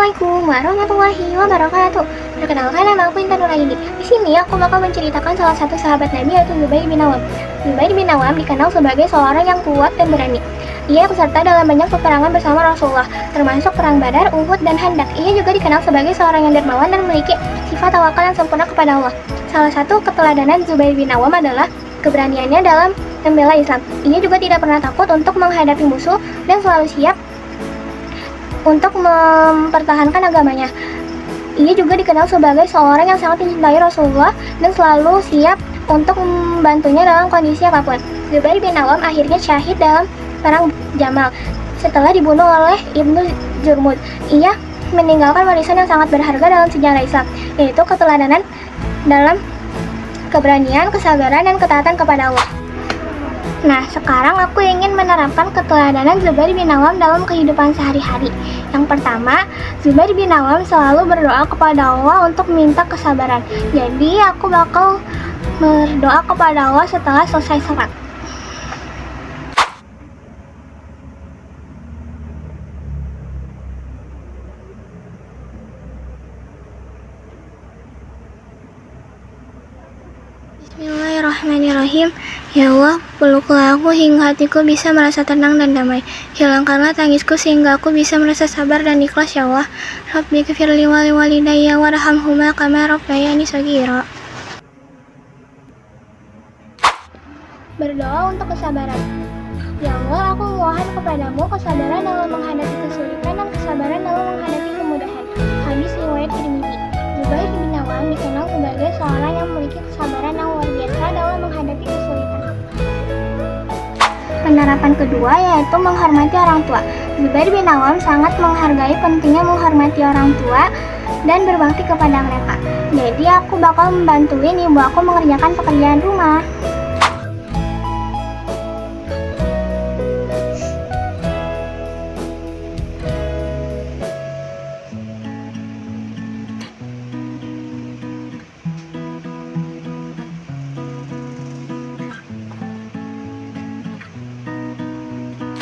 Assalamualaikum warahmatullahi wabarakatuh. Perkenalkan, nama aku Intan Nuraini. Di sini aku bakal menceritakan salah satu sahabat Nabi, yaitu Zubair bin Awam. Zubair bin Awam dikenal sebagai seorang yang kuat dan berani. Ia peserta dalam banyak peperangan bersama Rasulullah, termasuk perang Badar, Uhud, dan Handak. Ia juga dikenal sebagai seorang yang dermawan dan memiliki sifat tawakal yang sempurna kepada Allah. Salah satu keteladanan Zubair bin Awam adalah keberaniannya dalam membela Islam. Ia juga tidak pernah takut untuk menghadapi musuh dan selalu siap untuk mempertahankan agamanya. Ia juga dikenal sebagai seorang yang sangat mencintai Rasulullah dan selalu siap untuk membantunya dalam kondisi apapun. Zubair bin Awam akhirnya syahid dalam perang Jamal setelah dibunuh oleh Ibnu Jurmud. Ia meninggalkan warisan yang sangat berharga dalam sejarah Islam, yaitu keteladanan dalam keberanian, kesabaran, dan ketaatan kepada Allah. Nah, sekarang aku ingin menerapkan keteladanan Zubair bin Awam dalam kehidupan sehari-hari. Yang pertama, Zubair bin Awam selalu berdoa kepada Allah untuk minta kesabaran. Jadi, aku bakal berdoa kepada Allah setelah selesai sholat. Bismillahirrahmanirrahim. Ya Allah, peluklah aku hingga hatiku bisa merasa tenang dan damai. Hilangkanlah tangisku sehingga aku bisa merasa sabar dan ikhlas, ya Allah. Rabbi ghfirli wa liwalidayya warhamhuma kama rabbayani shaghira. Berdoa untuk kesabaran. Ya Allah, aku memohon kepadamu kesabaran dalam menghadapi kesulitan dan kesabaran dalam menghadapi kemudahan. Hadis riwayat Tirmidzi. Zubair bin Awam dikenal sebagai seorang yang memiliki kesabaran yang luar biasa dalam menghadapi kesulitan. Penerapan kedua yaitu menghormati orang tua. Zubair bin Awam sangat menghargai pentingnya menghormati orang tua dan berbakti kepada mereka. Jadi aku bakal membantuin ibu aku mengerjakan pekerjaan rumah.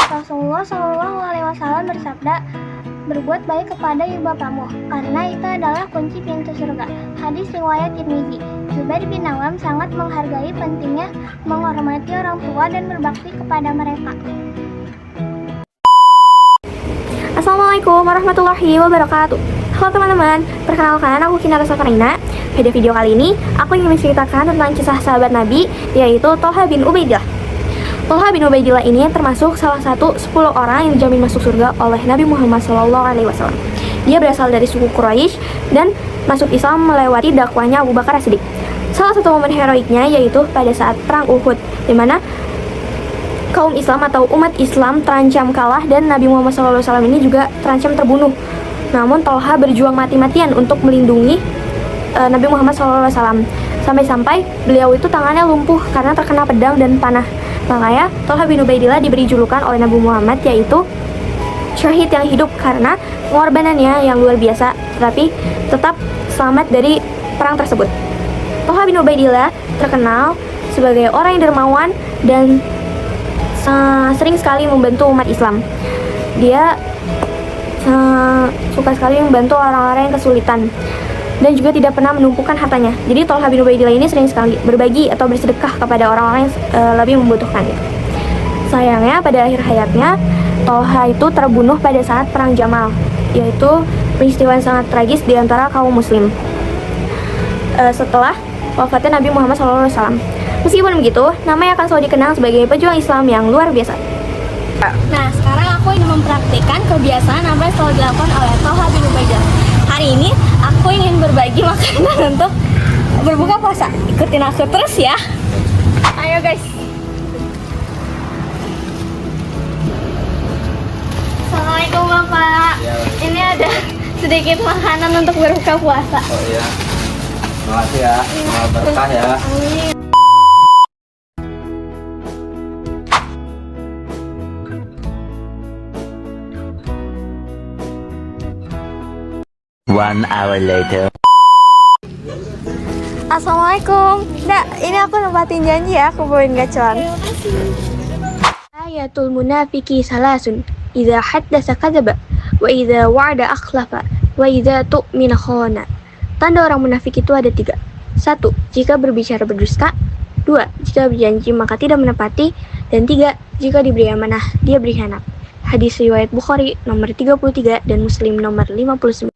Rasulullah SAW bersabda, berbuat baik kepada ibu bapamu, karena itu adalah kunci pintu surga. Hadis riwayat Tirmidzi. Zubair bin Awam sangat menghargai pentingnya menghormati orang tua dan berbakti kepada mereka. Assalamualaikum warahmatullahi wabarakatuh. Halo teman-teman, perkenalkan aku Kinara Safarina. Pada video kali ini, aku ingin menceritakan tentang kisah sahabat Nabi, yaitu Thalha bin Ubaidillah. Thalha bin Ubaidillah ini termasuk salah satu 10 orang yang dijamin masuk surga oleh Nabi Muhammad SAW. Dia berasal dari suku Quraisy dan masuk Islam melewati dakwahnya Abu Bakar As-Siddiq. Salah satu momen heroiknya yaitu pada saat perang Uhud, di mana kaum Islam atau umat Islam terancam kalah dan Nabi Muhammad SAW ini juga terancam terbunuh. Namun Thalha berjuang mati-matian untuk melindungi Nabi Muhammad SAW. Sampai-sampai beliau itu tangannya lumpuh karena terkena pedang dan panah. Makanya Thalha bin Ubaidillah diberi julukan oleh Nabi Muhammad yaitu syahid yang hidup karena pengorbanannya yang luar biasa, tetapi tetap selamat dari perang tersebut. Thalha bin Ubaidillah terkenal sebagai orang yang dermawan dan sering sekali membantu umat Islam. Dia suka sekali membantu orang-orang yang kesulitan dan juga tidak pernah menumpukan hartanya. Jadi Thalha bin Ubaidillah ini sering sekali berbagi atau bersedekah kepada orang-orang yang lebih membutuhkan. Sayangnya pada akhir hayatnya Thalha itu terbunuh pada saat perang Jamal, yaitu peristiwa yang sangat tragis di antara kaum muslim setelah wafatnya Nabi Muhammad SAW. Meskipun begitu, namanya akan selalu dikenang sebagai pejuang Islam yang luar biasa. Nah, sekarang aku ingin mempraktikkan kebiasaan apa yang selalu dilakukan oleh Thalha bin Ubaidillah. Hari ini aku ingin berbagi makanan untuk berbuka puasa. Ikutin aku terus ya. Ayo guys. Assalamualaikum Bapak. Ya. Ini ada sedikit makanan untuk berbuka puasa. Oh iya. Makasih ya. Berkah ya. Amin. One hour later. Assalamualaikum. Nggak, ini aku nempatin janji ya, aku bawain gacoan. Ayatul munafiki salasun, idza haddasa kadzaba, wa idza wa'ada akhlafa, Wa idza tu'mina khana. Tanda orang munafik itu ada 3. 1. Jika berbicara berdusta. 2. Jika berjanji maka tidak menepati. Dan 3. Jika diberi amanah, dia berkhianat. Hadis riwayat Bukhari nomor 33 dan Muslim nomor 59.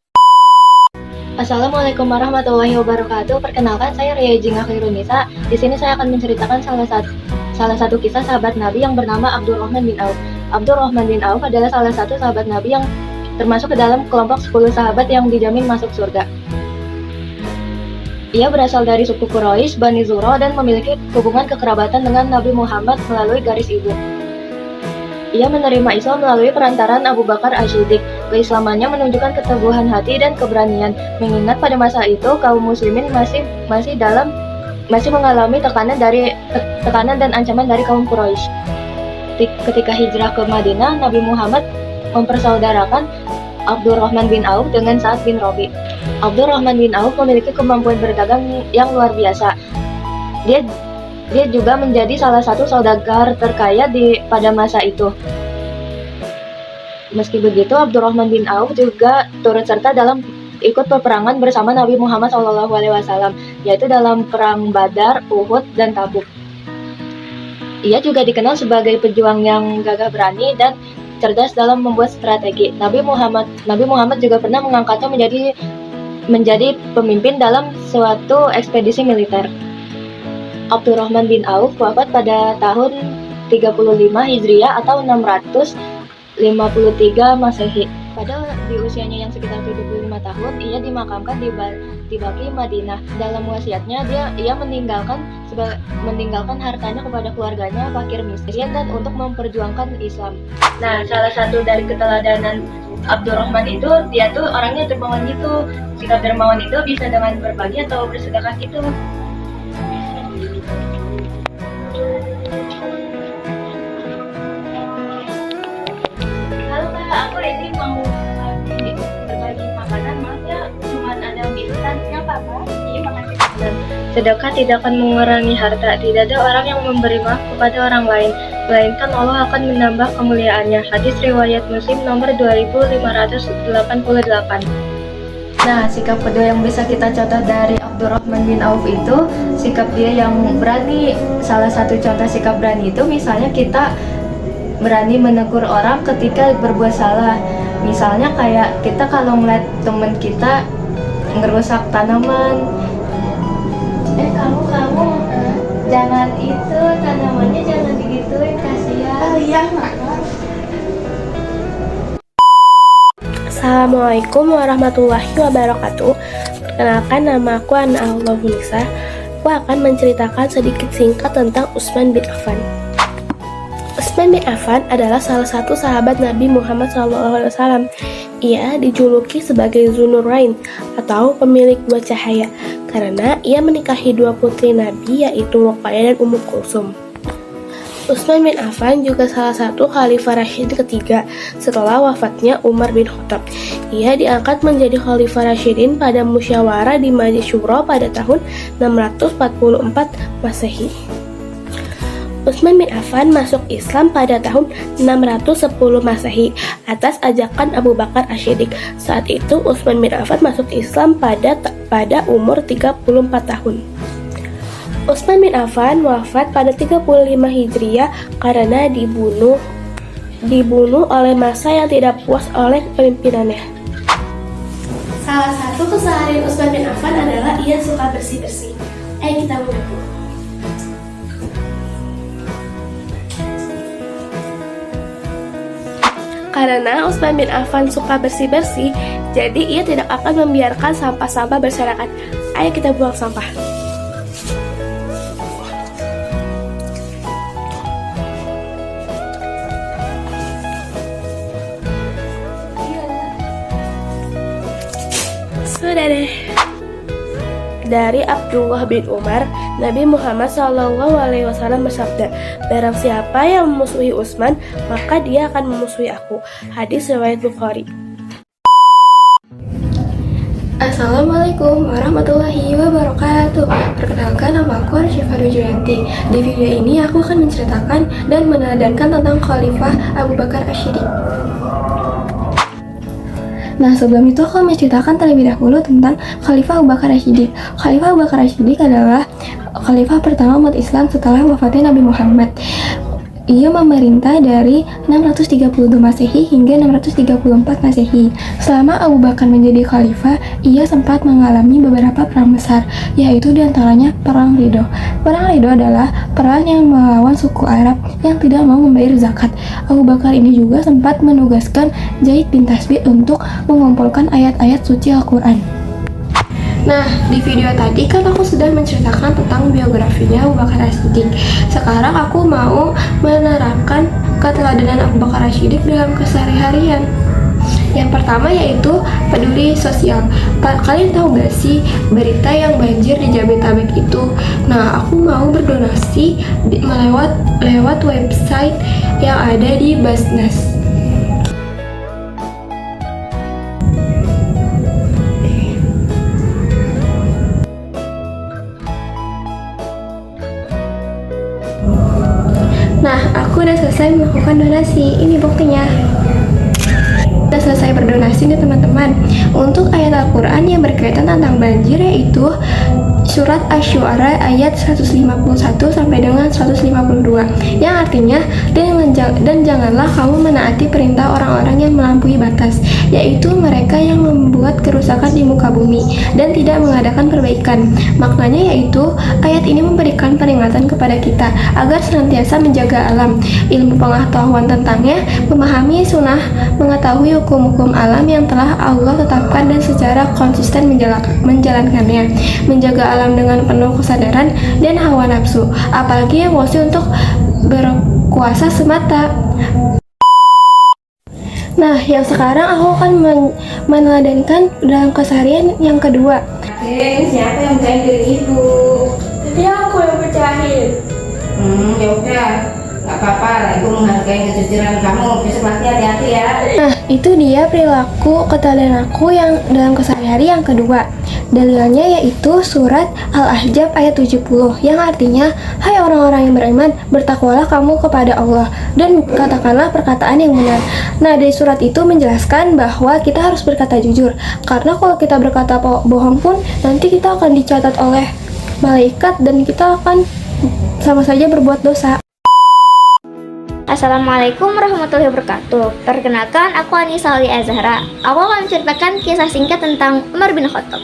Assalamualaikum warahmatullahi wabarakatuh. Perkenalkan, saya Ria Jinga Khairunisa. Di sini saya akan menceritakan salah satu kisah sahabat Nabi yang bernama Abdurrahman bin Auf. Abdurrahman bin Auf adalah salah satu sahabat Nabi yang termasuk ke dalam kelompok 10 sahabat yang dijamin masuk surga. Ia berasal dari suku Quraisy, Bani Zuro, dan memiliki hubungan kekerabatan dengan Nabi Muhammad melalui garis ibu. Ia menerima Islam melalui perantaran Abu Bakar As-Siddiq. Keislamannya menunjukkan keteguhan hati dan keberanian, mengingat pada masa itu kaum muslimin masih mengalami tekanan dan ancaman dari kaum Quraisy. Ketika hijrah ke Madinah, Nabi Muhammad mempersaudarakan Abdurrahman bin Auf dengan Sa'ad bin Rabi. Abdurrahman bin Auf memiliki kemampuan berdagang yang luar biasa. Dia juga menjadi salah satu saudagar terkaya pada masa itu. Meski begitu, Abdurrahman bin Auf juga turut serta dalam ikut peperangan bersama Nabi Muhammad SAW, yaitu dalam perang Badar, Uhud, dan Tabuk. Ia juga dikenal sebagai pejuang yang gagah berani dan cerdas dalam membuat strategi. Nabi Muhammad juga pernah mengangkatnya menjadi pemimpin dalam suatu ekspedisi militer. Abdurrahman bin Auf wafat pada tahun 35 Hijriah atau 653 Masehi. Pada di usianya yang sekitar 75 tahun, ia dimakamkan di Baqi Madinah. Dalam wasiatnya, ia meninggalkan hartanya kepada keluarganya, fakir miskin, dan untuk memperjuangkan Islam. Nah, salah satu dari keteladanan Abdurrahman itu, dia tuh orangnya dermawan gitu. Sikap dermawan itu bisa dengan berbagi atau bersedekah gitu. Halo Kak, aku ini mau berbagi makanan, maaf ya, cuma ada mie instan. Nggak apa-apa, iya makasih. Sedekah tidak akan mengurangi harta. Tidak ada orang yang memberi maaf kepada orang lain, melainkan Allah akan menambah kemuliaannya. Hadis riwayat Muslim nomor 2588. Nah, sikap kedua yang bisa kita contoh dari Abdurrahman bin Auf itu sikap dia yang berani. Salah satu contoh sikap berani itu misalnya kita berani menegur orang ketika berbuat salah. Misalnya kayak kita kalau melihat teman kita ngerusak tanaman, kamu jangan itu, tanamannya jangan digituin, kasihan. Oh iya, Mak. Assalamualaikum warahmatullahi wabarakatuh. Perkenalkan, nama aku Ana Al-Nisa. Aku akan menceritakan sedikit singkat tentang Utsman bin Affan. Utsman bin Affan adalah salah satu sahabat Nabi Muhammad SAW. Ia dijuluki sebagai Dzunurain atau pemilik dua cahaya karena ia menikahi dua putri Nabi, yaitu Ruqayyah dan Ummu Kulsum. Utsman bin Affan juga salah satu khalifah Rasyid ketiga setelah wafatnya Umar bin Khattab. Ia diangkat menjadi khalifah Rasyidin pada musyawarah di Majlis Syuro pada tahun 644 Masehi. Utsman bin Affan masuk Islam pada tahun 610 Masehi atas ajakan Abu Bakar As-Siddiq. Saat itu Utsman bin Affan masuk Islam pada umur 34 tahun. Utsman bin Affan wafat pada 35 Hijriah karena dibunuh oleh massa yang tidak puas oleh kepemimpinannya. Salah satu keseharian Utsman bin Affan adalah ia suka bersih-bersih. Ayo kita mengaku. Karena Utsman bin Affan suka bersih-bersih, jadi ia tidak akan membiarkan sampah-sampah berserakan. Ayo kita buang sampah. Sudah deh. Dari Abdullah bin Umar, Nabi Muhammad SAW bersabda, "Barang siapa yang memusuhi Utsman, maka dia akan memusuhi aku." Hadis riwayat Bukhari. Assalamualaikum warahmatullahi wabarakatuh. Perkenalkan, nama aku Arsyifa Rujuyanti. Di video ini aku akan menceritakan dan meneladangkan tentang Khalifah Abu Bakar As-Siddiq. Nah, sebelum itu aku menceritakan terlebih dahulu tentang Khalifah Abu Bakar Ash-Shiddiq. Khalifah Abu Bakar Ash-Shiddiq adalah khalifah pertama umat Islam setelah wafatnya Nabi Muhammad. Ia memerintah dari 632 Masehi hingga 634 Masehi. Selama Abu Bakar menjadi khalifah, ia sempat mengalami beberapa perang besar, yaitu diantaranya Perang Ridho. Perang Ridho adalah perang yang melawan suku Arab yang tidak mau membayar zakat. Abu Bakar ini juga sempat menugaskan Zaid bin Thabit untuk mengumpulkan ayat-ayat suci Al-Quran. Nah, di video tadi kan aku sudah menceritakan tentang biografinya Abu Bakar Ash-Shiddiq. Sekarang aku mau menerapkan keteladanan Abu Bakar Ash-Shiddiq dalam keseharian. Yang pertama yaitu peduli sosial. Kalian tahu gak sih berita yang banjir di Jabodetabek itu? Nah, aku mau berdonasi lewat website yang ada di Basnas. Nah, aku udah selesai melakukan donasi. Ini buktinya. Udah selesai berdonasi nih teman-teman. Untuk ayat Al-Quran yang berkaitan tentang banjir yaitu surat Asy-Syu'ara ayat 151 sampai dengan 152 yang artinya dan janganlah kamu menaati perintah orang-orang yang melampaui batas, yaitu mereka yang membuat kerusakan di muka bumi dan tidak mengadakan perbaikan. Maknanya yaitu ayat ini memberikan peringatan kepada kita agar senantiasa menjaga alam, ilmu pengetahuan tentangnya, memahami sunnah, mengetahui hukum-hukum alam yang telah Allah tetapkan dan secara konsisten menjalankannya, menjaga alam dengan penuh kesadaran dan hawa nafsu, apalagi emosi untuk berkuasa semata. Nah, yang sekarang aku akan meneladankan dalam keseharian yang kedua. Siapa yang pecahin piring ibu? Tadi aku yang pecahin. Ya udah, nggak apa-apa. Ibu menghargai kejujuran kamu. Besok lagi hati-hati ya. Nah, itu dia perilaku keteladanan aku yang dalam kesehari yang kedua. Dalilnya yaitu surat Al-Ahzab ayat 70 yang artinya, hai orang-orang yang beriman, bertakwalah kamu kepada Allah dan katakanlah perkataan yang benar. Nah, dari surat itu menjelaskan bahwa kita harus berkata jujur, karena kalau kita berkata bohong pun nanti kita akan dicatat oleh malaikat dan kita akan sama saja berbuat dosa. Assalamualaikum warahmatullahi wabarakatuh. Perkenalkan, aku Anissa Ali Azhara. Aku akan menceritakan kisah singkat tentang Umar bin Khattab.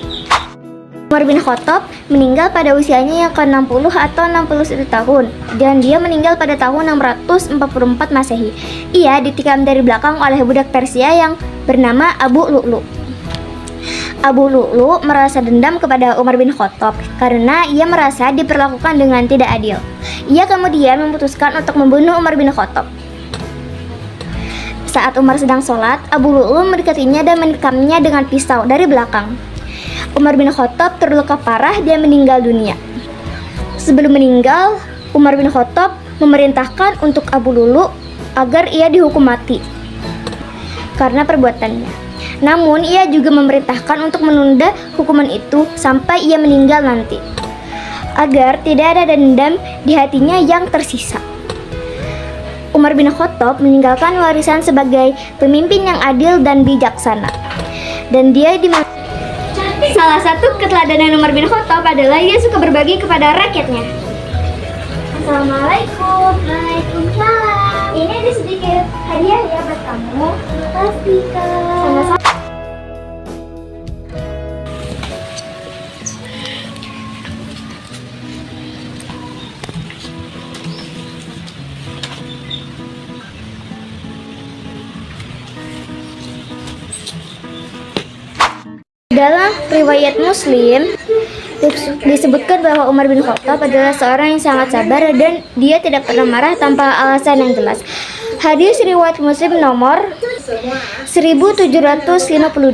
Umar bin Khattab meninggal pada usianya yang ke-60 atau 61 tahun, dan dia meninggal pada tahun 644 Masehi. Ia ditikam dari belakang oleh budak Persia yang bernama Abu Lu'lu. Abu Lu'lu merasa dendam kepada Umar bin Khattab karena ia merasa diperlakukan dengan tidak adil. Ia kemudian memutuskan untuk membunuh Umar bin Khattab. Saat Umar sedang sholat, Abu Lu'lu mendekatinya dan menikamnya dengan pisau dari belakang. Umar bin Khattab terluka parah dan meninggal dunia. Sebelum meninggal, Umar bin Khattab memerintahkan untuk Abu Lu'lu agar ia dihukum mati karena perbuatannya. Namun, ia juga memerintahkan untuk menunda hukuman itu sampai ia meninggal nanti, agar tidak ada dendam di hatinya yang tersisa. Umar bin Khattab meninggalkan warisan sebagai pemimpin yang adil dan bijaksana. Dan dia salah satu keteladanan Umar bin Khattab adalah dia suka berbagi kepada rakyatnya. Assalamualaikum. Waalaikumsalam. Ini ada sedikit hadiah ya buat kamu. Terima kasih, Kak. Sama-sama. Dalam riwayat Muslim disebutkan bahwa Umar bin Khattab adalah seorang yang sangat sabar dan dia tidak pernah marah tanpa alasan yang jelas. Hadis riwayat Muslim nomor 1752.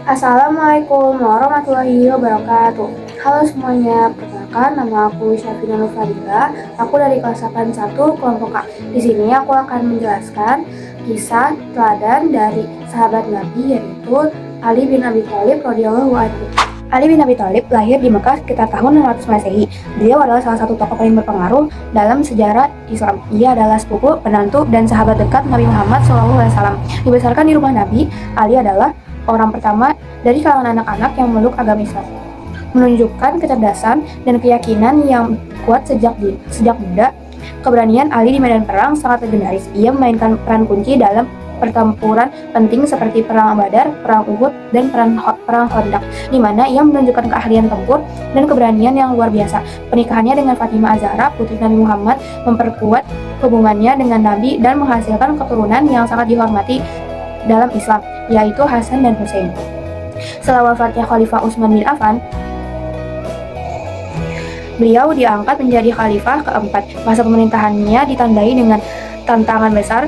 Assalamualaikum warahmatullahi wabarakatuh. Halo semuanya, perkenalkan nama aku Syafina Nur Fadila. Aku dari kelas 81 kelompok A. Di sini aku akan menjelaskan kisah teladan dari sahabat Nabi yaitu Ali bin Abi Thalib radhiyallahu anhu. Ali bin Abi Thalib lahir di Mekah sekitar tahun 600 Masehi. Beliau adalah salah satu tokoh paling berpengaruh dalam sejarah Islam. Ia adalah sepupu, penantu, dan sahabat dekat Nabi Muhammad SAW. Dibesarkan di rumah Nabi, Ali adalah orang pertama dari kalangan anak-anak yang memeluk agama Islam. Menunjukkan kecerdasan dan keyakinan yang kuat sejak muda, keberanian Ali di medan perang sangat legendaris. Ia memainkan peran kunci dalam pertempuran penting seperti Perang Badar, Perang Uhud, dan Perang Khandaq, di mana ia menunjukkan keahlian tempur dan keberanian yang luar biasa. Pernikahannya dengan Fatimah Az-Zahra, putri Nabi Muhammad, memperkuat hubungannya dengan Nabi dan menghasilkan keturunan yang sangat dihormati dalam Islam, yaitu Hasan dan Hussein. Setelah wafatnya Khalifah Utsman bin Affan, beliau diangkat menjadi khalifah keempat. Masa pemerintahannya ditandai dengan tantangan besar,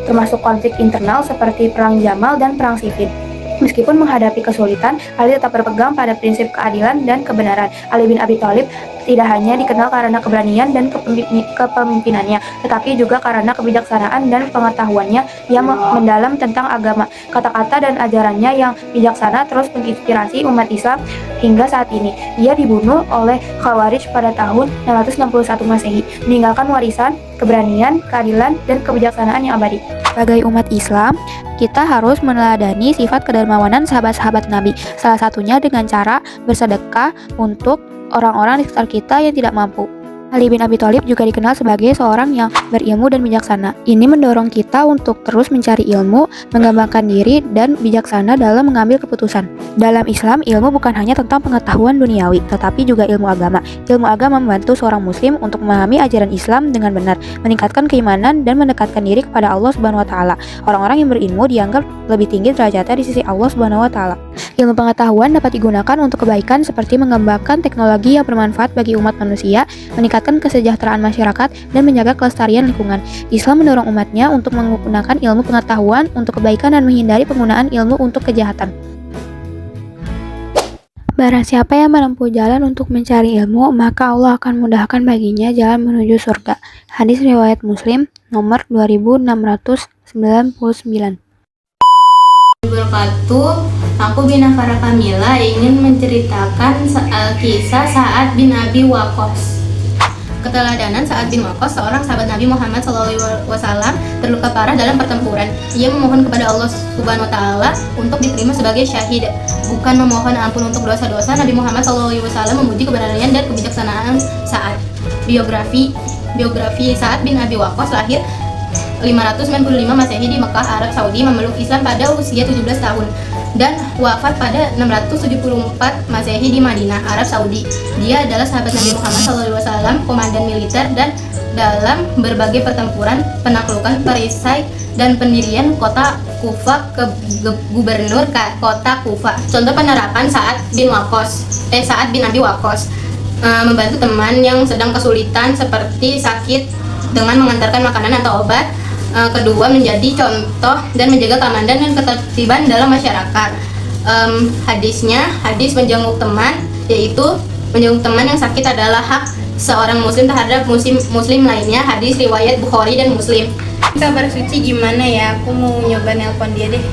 termasuk konflik internal seperti Perang Jamal dan Perang Siffin. Meskipun menghadapi kesulitan, Ali tetap berpegang pada prinsip keadilan dan kebenaran. Ali bin Abi Thalib tidak hanya dikenal karena keberanian dan kepemimpinannya, tetapi juga karena kebijaksanaan dan pengetahuannya yang mendalam tentang agama. Kata-kata dan ajarannya yang bijaksana terus menginspirasi umat Islam hingga saat ini. Ia dibunuh oleh Khawarij pada tahun 661 Masehi, meninggalkan warisan, keberanian, keadilan, dan kebijaksanaan yang abadi. Sebagai umat Islam, kita harus meneladani sifat kedermawanan sahabat-sahabat Nabi, salah satunya dengan cara bersedekah untuk orang-orang di sekitar kita yang tidak mampu. Ali bin Abi Thalib juga dikenal sebagai seorang yang berilmu dan bijaksana. Ini mendorong kita untuk terus mencari ilmu, mengembangkan diri, dan bijaksana dalam mengambil keputusan. Dalam Islam, ilmu bukan hanya tentang pengetahuan duniawi, tetapi juga ilmu agama. Ilmu agama membantu seorang muslim untuk memahami ajaran Islam dengan benar, meningkatkan keimanan, dan mendekatkan diri kepada Allah Subhanahu wa Ta'ala. Orang-orang yang berilmu dianggap lebih tinggi derajatnya di sisi Allah Subhanahu wa Ta'ala. Ilmu pengetahuan dapat digunakan untuk kebaikan seperti mengembangkan teknologi yang bermanfaat bagi umat manusia, meningkatkan kesejahteraan masyarakat, dan menjaga kelestarian lingkungan. Islam mendorong umatnya untuk menggunakan ilmu pengetahuan untuk kebaikan dan menghindari penggunaan ilmu untuk kejahatan. Barang siapa yang menempuh jalan untuk mencari ilmu, maka Allah akan mudahkan baginya jalan menuju surga. Hadis riwayat Muslim nomor 2699. Aku Bina Farah Kamila ingin menceritakan kisah Sa'ad bin Abi Waqqas. Keteladanan Sa'ad bin Waqqas, seorang sahabat Nabi Muhammad SAW, terluka parah dalam pertempuran. Ia memohon kepada Allah Subhanahu wa Ta'ala untuk diterima sebagai syahid, bukan memohon ampun untuk dosa-dosa. Nabi Muhammad SAW memuji keberanian dan kebijaksanaan Sa'ad. Biografi Sa'ad bin Abi Waqqas lahir 595 Masehi di Mekah, Arab Saudi, memeluk Islam pada usia 17 tahun dan wafat pada 674 Masehi di Madinah, Arab Saudi. Dia adalah sahabat Nabi Muhammad SAW, komandan militer dan dalam berbagai pertempuran, penaklukan, perisai, dan pendirian kota Kufa ke gubernur kota Kufa. Contoh penerapan Sa'ad bin Abi Waqqas, membantu teman yang sedang kesulitan seperti sakit dengan mengantarkan makanan atau obat. Kedua, menjadi contoh dan menjaga keamanan dan ketertiban dalam masyarakat. Hadis menjenguk teman, yaitu menjenguk teman yang sakit adalah hak seorang muslim terhadap muslim lainnya. Hadis riwayat Bukhari dan Muslim. Kabar Suci gimana ya? Aku mau nyoba nelpon dia deh.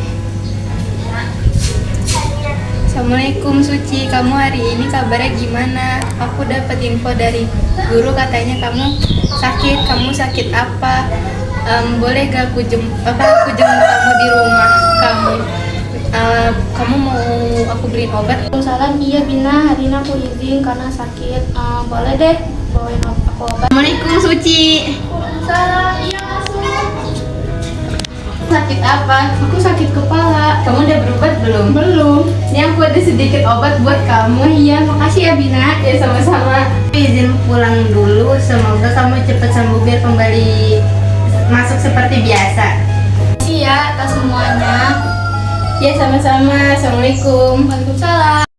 Assalamualaikum Suci, kamu hari ini kabarnya gimana? Aku dapat info dari guru, katanya kamu sakit. Kamu sakit apa? Boleh gak aku jemput kamu di rumah kamu? Kamu mau aku beliin obat? Salam, iya Bina, hari ini aku izin karena sakit. Boleh deh bawain aku obat. Assalamualaikum Suci. Salam, iya masuk. Sakit apa? Aku sakit kepala. Kamu udah berobat belum? Belum. Ini aku ada sedikit obat buat kamu. Iya, makasih ya Bina. Ya sama-sama. Izin pulang dulu. Semoga kamu cepat sembuh biar kembali masuk seperti biasa. Iya, atas semuanya. Ya sama-sama. Assalamualaikum. Waalaikumsalam.